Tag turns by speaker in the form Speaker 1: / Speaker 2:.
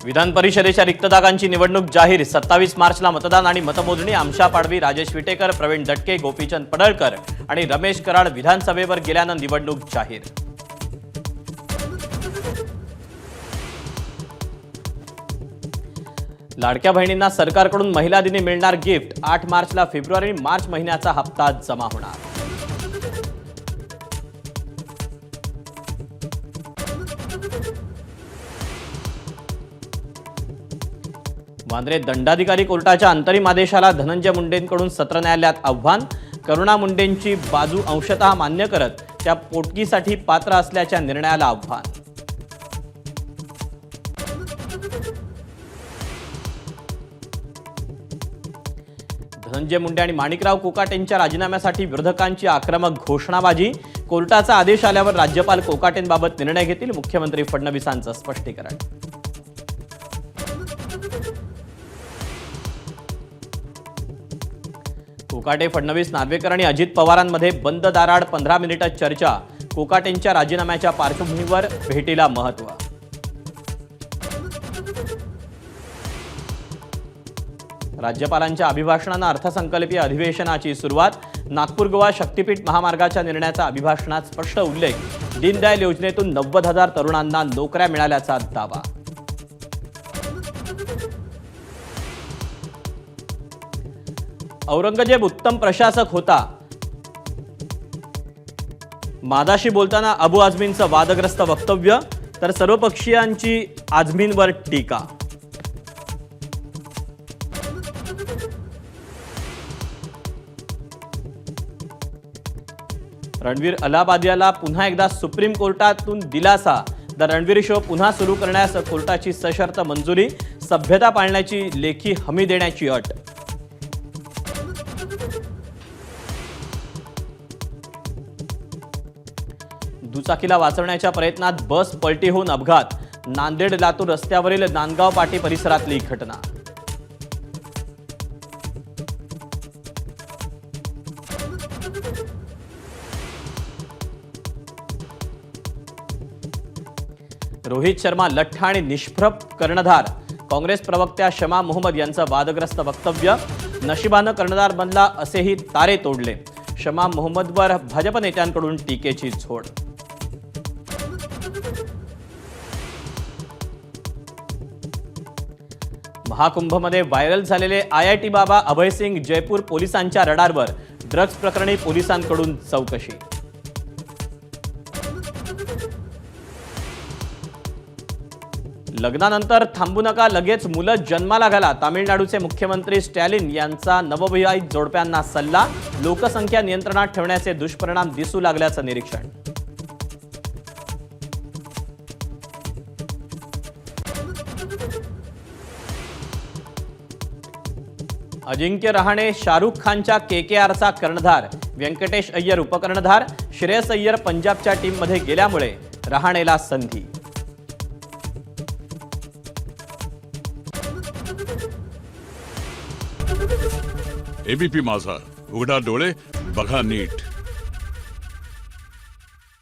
Speaker 1: विधान परिषदेच्या रिक्त जागांची निवडणूक जाहीर। 27 मार्चला मतदान आणि मतमोजणी। आमशा पाडवी, राजेश विटेकर, प्रवीण दटके, गोपीचंद पडळकर आणि रमेश कराड विधानसभेवर गेल्यानं निवडणूक जाहीर। लाडक्या बहिणींना सरकारकडून महिला दिनी मिळणार गिफ्ट। 8 मार्चला फेब्रुवारी मार्च महिन्याचा हप्ता जमा होणार। वांद्रे दंडाधिकारी कोर्टाच्या अंतरिम आदेशाला धनंजय मुंडेंकडून सत्र न्यायालयात आव्हान। करुणा मुंडेंची बाजू अंशतः मान्य करत त्या पोटगीसाठी पात्र असल्याच्या निर्णयाला आव्हान। धनंजय मुंडे आणि माणिकराव कोकाटेंच्या राजीनाम्यासाठी विरोधकांची आक्रमक घोषणाबाजी। कोर्टाचा आदेश आल्यावर राज्यपाल कोकाटेंबाबत निर्णय घेतील। मुख्यमंत्री फडणवीसांचं स्पष्टीकरण। कोकाटे, फडणवीस, नार्वेकर आणि अजित पवारांमध्ये बंद दाराआड 15 मिनिटं चर्चा। कोकाटेंच्या राजीनाम्याच्या पार्श्वभूमीवर भेटीला महत्त्व। राज्यपालांच्या अभिभाषणानं अर्थसंकल्पीय अधिवेशनाची सुरुवात। नागपूर गोवा शक्तीपीठ महामार्गाच्या निर्णयाचा अभिभाषणात स्पष्ट उल्लेख। दीनदयाल योजनेतून 90,000 तरुणांना नोकऱ्या मिळाल्याचा दावा। औरंगजेब उत्तम प्रशासक होता। मादाशी बोलताना अबू आझमींचं वादग्रस्त वक्तव्य, तर सर्वपक्षीयांची आझमींवर टीका। रणवीर अलाहाबादियाला पुन्हा एकदा सुप्रीम कोर्टातून दिलासा। द रणवीर शो पुन्हा सुरू करण्यास कोर्टाची सशर्त मंजुरी। सभ्यता पाळण्याची लेखी हमी देण्याची अट। दुचाकीला वाचवण्याच्या प्रयत्नात बस पलटी होऊन अपघात। नांदेड लातूर रस्त्यावरील नांदगाव पाटी परिसरातली घटना। रोहित शर्मा लठ्ठ आणि निष्प्रभ कर्णधार। काँग्रेस प्रवक्त्या शमा मोहम्मद यांचं वादग्रस्त वक्तव्य। नशिबानं कर्णधार बनला असेही तारे तोडले। शमा मोहम्मदवर भाजप नेत्यांकडून टीकेची झोड। महाकुंभमध्ये व्हायरल झालेले IIT बाबा अभय सिंग जयपूर पोलिसांच्या रडारवर। ड्रग्ज प्रकरणी पोलिसांकडून चौकशी। लग्नानंतर थांबू नका, लगेच मुलं जन्माला घाला। तामिळनाडूचे मुख्यमंत्री स्टॅलिन यांचा नवविवाहित जोडप्यांना सल्ला। लोकसंख्या नियंत्रणात ठेवण्याचे दुष्परिणाम दिसू लागल्याचं निरीक्षण। अजिंक्य रहाणे शाहरुख खानच्या KKRचा कर्णधार। व्यंकटेश अय्यर उपकर्णधार। श्रेयस अय्यर पंजाबच्या टीममध्ये गेल्यामुळे रहाणेला संधी।
Speaker 2: ABP माझा, उघडा डोळे बघा नीट।